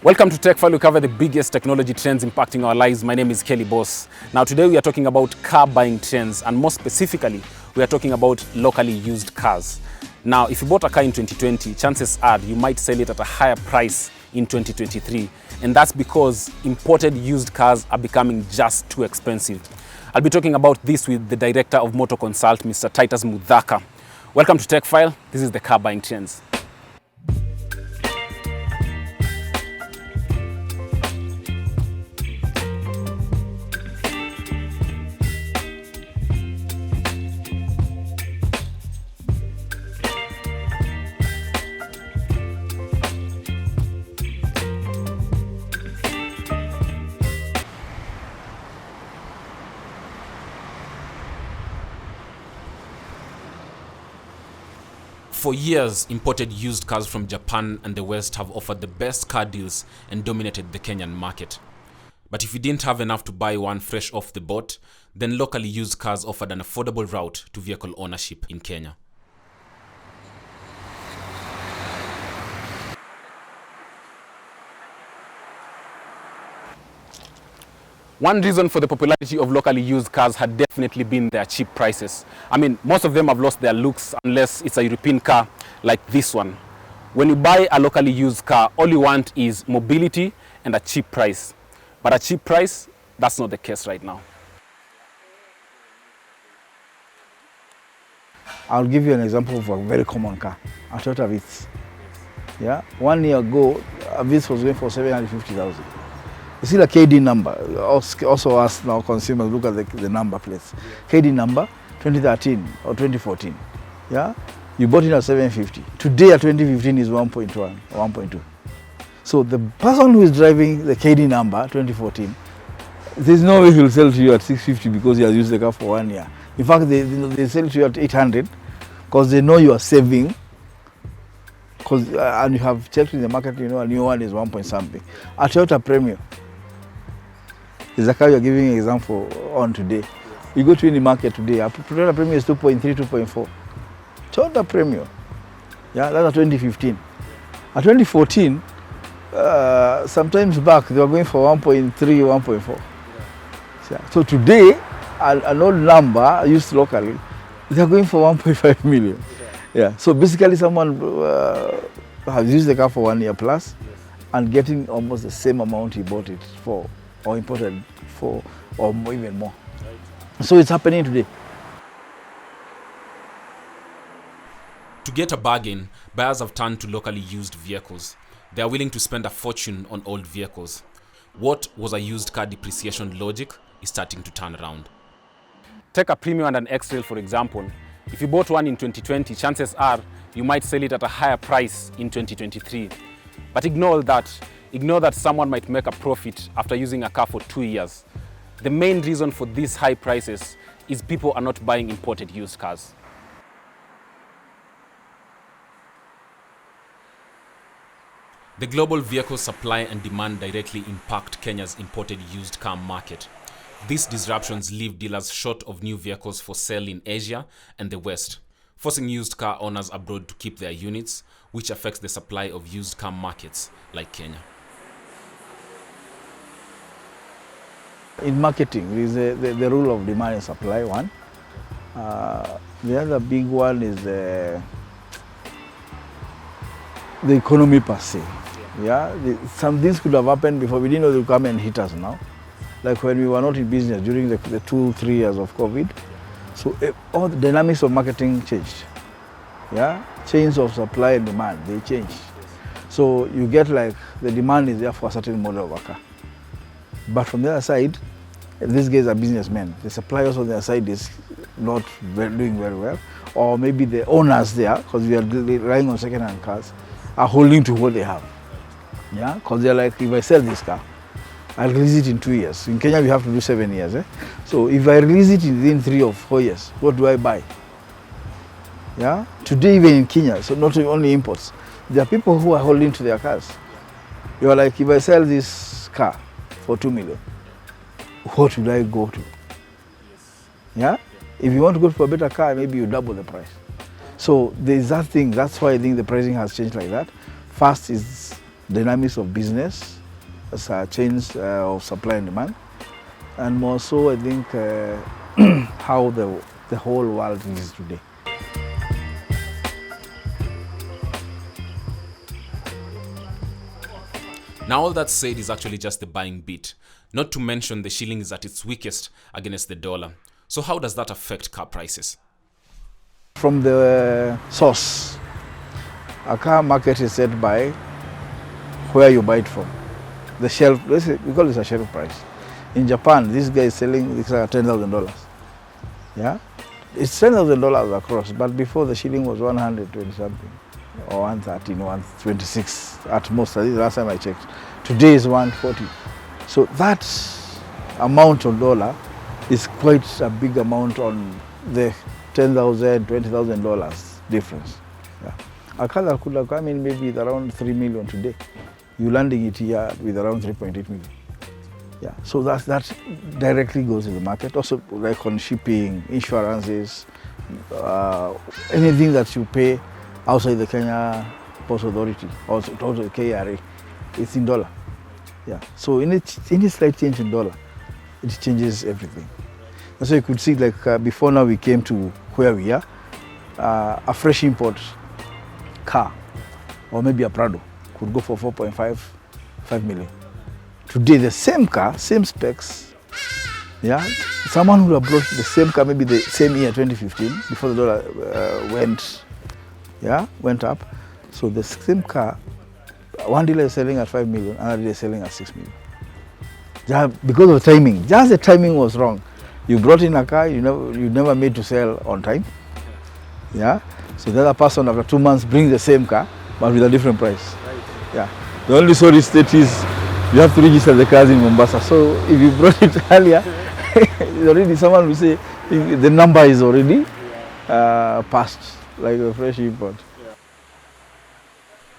Welcome to Techfile. We cover the biggest technology trends impacting our lives. My name is Kelley Boss. Now today we are talking about car buying trends, and more specifically, we are talking about locally used cars. Now, if you bought a car in 2020, chances are you might sell it at a higher price in 2023. And that's because imported used cars are becoming just too expensive. I'll be talking about this with the director of Motor Consult, Mr. Titus Muthaka. Welcome to Techfile. This is the car buying trends. For years, imported used cars from Japan and the West have offered the best car deals and dominated the Kenyan market. But if you didn't have enough to buy one fresh off the boat, then locally used cars offered an affordable route to vehicle ownership in Kenya. One reason for the popularity of locally used cars had definitely been their cheap prices. I mean, most of them have lost their looks unless it's a European car like this one. When you buy a locally used car, all you want is mobility and a cheap price. But a cheap price, that's not the case right now. I'll give you an example of a very common car, a Toyota Vitz. Yeah, 1 year ago, a Vitz was going for 750,000. You see the KD number. Also us now consumers look at the number plates. KD number 2013 or 2014. Yeah, you bought it at 750. Today at 2015 is 1.1 or 1.2. So the person who is driving the KD number 2014, there's no way he'll sell to you at 650 because he has used the car for 1 year. In fact, they sell to you at 800 because they know you are saving. And you have checked in the market, you know, a new one is 1 point something. A Toyota Premium is the car you're giving an example on today. You go to any market today, a Toyota Premium is 2.3, 2.4. Toyota Premium, yeah, that's a 2015. A 2014, sometimes back, they were going for 1.3, 1.4. Yeah. So today, an old number used locally, they're going for 1.5 million. Yeah. So basically, someone has used the car for 1 year plus and getting almost the same amount he bought it for, or imported for, or even more. So it's happening today. To get a bargain, buyers have turned to locally used vehicles. They are willing to spend a fortune on old vehicles. What was a used car depreciation logic is starting to turn around. Take a Premium and an X-Trail, for example. If you bought one in 2020, chances are you might sell it at a higher price in 2023. But ignore that. Ignore that someone might make a profit after using a car for 2 years. The main reason for these high prices is people are not buying imported used cars. The global vehicle supply and demand directly impact Kenya's imported used car market. These disruptions leave dealers short of new vehicles for sale in Asia and the West, forcing used car owners abroad to keep their units, which affects the supply of used car markets like Kenya. In marketing, there is the rule of demand and supply, one. The other big one is the economy per se. Yeah, some things could have happened before. We didn't know they would come and hit us now. Like when we were not in business during the 2-3 years of COVID. So all the dynamics of marketing changed. Yeah, chains of supply and demand, they changed. So you get like the demand is there for a certain model of a car. But from the other side, these guys are businessmen. The suppliers on their side is not doing very well. Or maybe the owners there, because we are relying on second-hand cars, are holding to what they have. Yeah, because they're like, if I sell this car, I'll release it in 2 years. In Kenya, we have to do 7 years. So if I release it within 3 or 4 years, what do I buy? Yeah, today even in Kenya, so not only imports, there are people who are holding to their cars. You are like, if I sell this car for 2 million, what should I go to? Yeah, if you want to go for a better car, maybe you double the price. So there's that thing. That's why I think the pricing has changed like that. First is dynamics of business, as a change of supply and demand, and more so, I think, how the whole world is today. Now all that said is actually just the buying bit, not to mention the shilling is at its weakest against the dollar. So how does that affect car prices? From the source, a car market is set by where you buy it from. The shelf, we call it a shelf price. In Japan, this guy is selling $10,000. Yeah, it's $10,000 across, but before the shilling was 120 something, or 113, 126 at most. This is the last time I checked. Today is 140. So that amount of dollar is quite a big amount on the $10,000, $20,000 difference. Yeah. A car that could have come in maybe around 3 million today, you landing it here with around 3.8 million. Yeah, so that directly goes to the market. Also, like on shipping, insurances, anything that you pay outside the Kenya Post Authority, also the KRA, it's in dollar. Yeah, so any slight change in dollar, it changes everything. And so you could see, like before now we came to where we are, a fresh import car, or maybe a Prado, could go for 4.5 million. Today, the same car, same specs, yeah, someone who have brought the same car maybe the same year, 2015, before the dollar went up. So the same car, one dealer is selling at 5 million, another dealer is selling at 6 million. Because of timing, just the timing was wrong. You brought in a car you never made to sell on time. Yeah, so the other person after 2 months brings the same car, but with a different price. Yeah, the only sorry state is you have to register the cars in Mombasa. So if you brought it earlier, already someone will say the number is already passed, like a fresh import.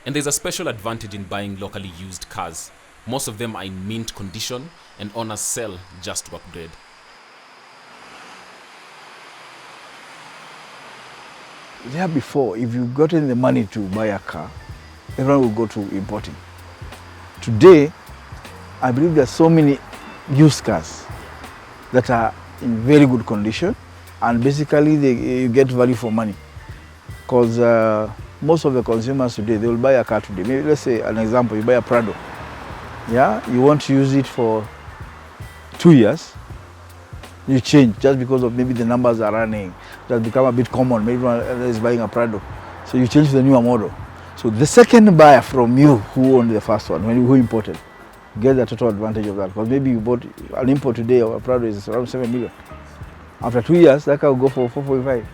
And there's a special advantage in buying locally used cars. Most of them are in mint condition and owners sell just to upgrade. There before, if you gotten the money to buy a car, everyone will go to importing. Today, I believe there are so many used cars that are in very good condition, and basically you get value for money. Because most of the consumers today, they will buy a car today. Maybe let's say an example, you buy a Prado. Yeah, you want to use it for 2 years, you change just because of maybe the numbers are running. That's become a bit common. Maybe everyone is buying a Prado. So you change to the newer model. So the second buyer from you who owned the first one, who imported, get the total advantage of that. Because maybe you bought an import today or a Prado is around 7 million. After 2 years, that car will go for 4.5.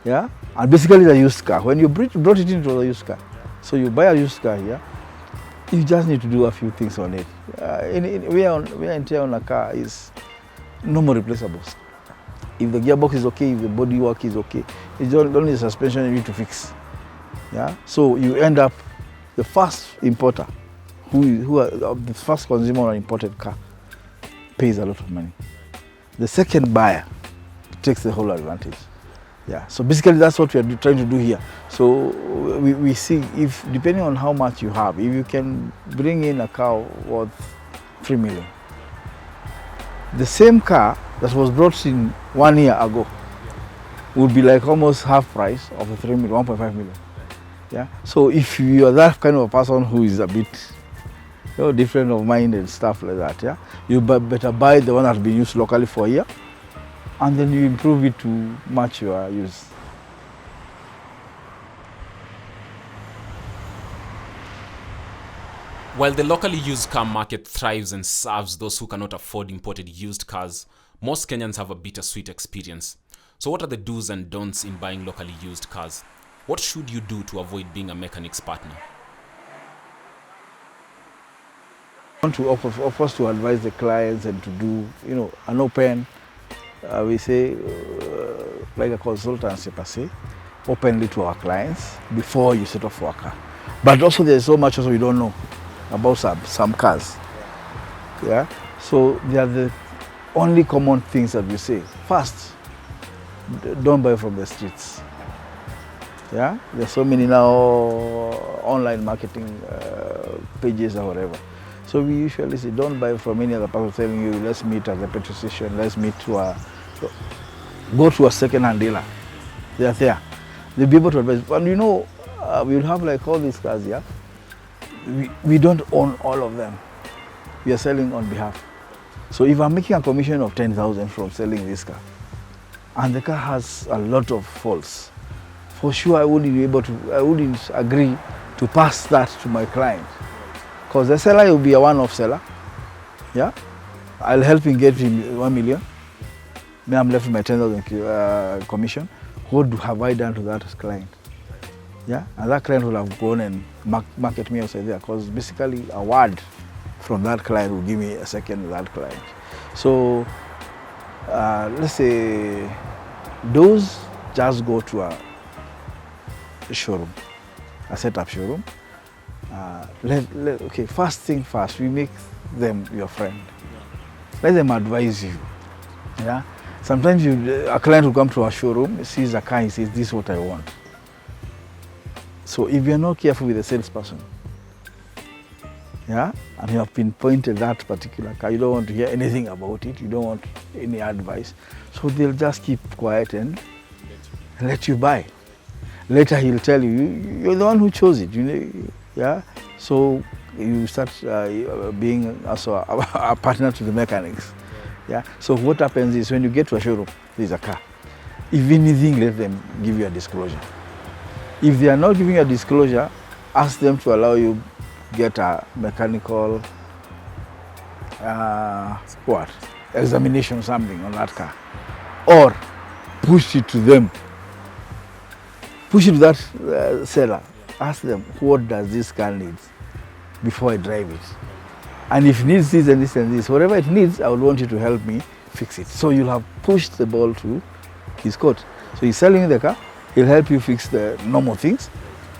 Yeah? And basically it's a used car. When you brought it into a used car, so you buy a used car here, you just need to do a few things on it. Wear and tear on a car is no more replaceables. If the gearbox is okay, if the bodywork is okay, it's only the suspension you need to fix. Yeah, so you end up the first importer, the first consumer on an imported car, pays a lot of money. The second buyer takes the whole advantage. Yeah, so basically that's what we are trying to do here. So we see, if depending on how much you have, if you can bring in a car worth 3 million, the same car that was brought in 1 year ago would be like almost half price of the 3 million, 1.5 million. Yeah. So if you are that kind of a person who is a bit different of mind and stuff like that, yeah, you better buy the one that's been used locally for a year, and then you improve it to match your use. While the locally used car market thrives and serves those who cannot afford imported used cars, most Kenyans have a bittersweet experience. So what are the do's and don'ts in buying locally used cars? What should you do to avoid being a mechanic's partner? I want to offer to advise the clients and to do, an open, we say, like a consultancy per se, openly to our clients before you set off for a car. But also there's so much also we don't know about some cars. Yeah, so they are the only common things that we say. First, don't buy from the streets. Yeah, there's so many now online marketing pages or whatever. So we usually say, don't buy from any other person telling you, let's meet at the petrol station, let's meet go to a second-hand dealer. They are there. They'll be able to advise. And you know, we'll have like all these cars here. We don't own all of them. We are selling on behalf. So if I'm making a commission of 10,000 from selling this car, and the car has a lot of faults, for sure I wouldn't agree to pass that to my client. Because the seller will be a one-off seller. Yeah? I'll help him get him 1 million. Me, I'm left with my 10,000 commission. What have I done to that client? Yeah? And that client will have gone and market me outside there, because basically a word from that client will give me a second with that client. So let's say those just go to a showroom, a setup showroom. Okay, first thing first, we make them your friend. Let them advise you. Yeah? Sometimes a client will come to our showroom, sees a car, he says, this is what I want. So if you're not careful with the salesperson, yeah, and you have pinpointed that particular car, you don't want to hear anything about it, you don't want any advice, so they'll just keep quiet and let you buy. Later he'll tell you, you're the one who chose it, you know, yeah? So you start being also a partner to the mechanics. Yeah? So what happens is when you get to a showroom, there's a car. If anything, let them give you a disclosure. If they are not giving you a disclosure, ask them to allow you get a mechanical examination, something on that car. Or push it to them. Push it to that seller. Ask them, what does this car need before I drive it? And if it needs this and this and this, whatever it needs, I would want you to help me fix it. So you'll have pushed the ball to his court. So he's selling the car, he'll help you fix the normal things.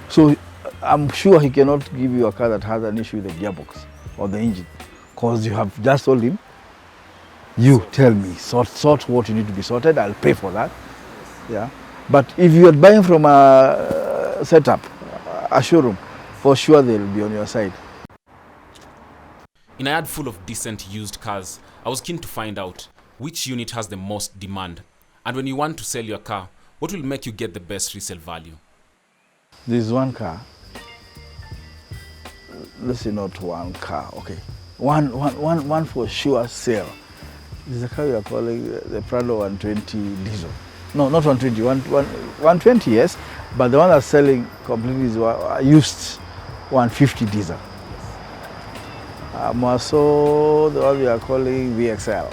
So I'm sure he cannot give you a car that has an issue with the gearbox or the engine, because you have just told him, you tell me, sort what you need to be sorted, I'll pay for that. Yeah. But if you're buying from a setup, a showroom, for sure they'll be on your side. In a yard full of decent used cars, I was keen to find out which unit has the most demand. And when you want to sell your car, what will make you get the best resale value? There's one car. Let's say not one car, okay. One for sure sale. This is a car we are calling the Prado 120 diesel. No, not 120, 120, yes, but the one that's selling completely is used 150 diesel. More so the one we are calling VXL.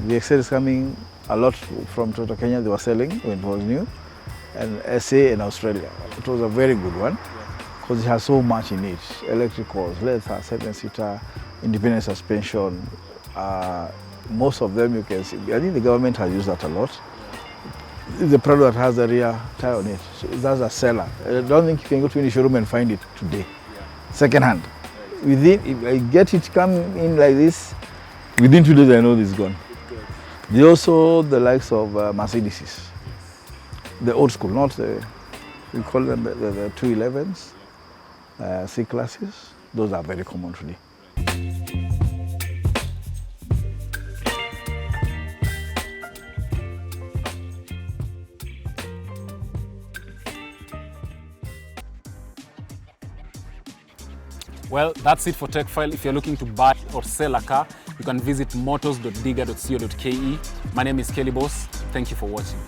VXL is coming a lot from Total Kenya, they were selling when it was new, and SA in Australia. It was a very good one, because it has so much in it. Electricals, leather, 7-seater, independent suspension. Most of them you can see. I think the government has used that a lot. The product that has a rear tire on it. So that's a seller. I don't think you can go to any showroom and find it today. Second hand. If I get it come in like this, within 2 days I know this is gone. They also the likes of Mercedes. The old school, not the, we call them the 211s, C classes. Those are very common today. Well, that's it for Techfile. If you're looking to buy or sell a car, you can visit motors.diga.co.ke. My name is Kelley. Thank you for watching.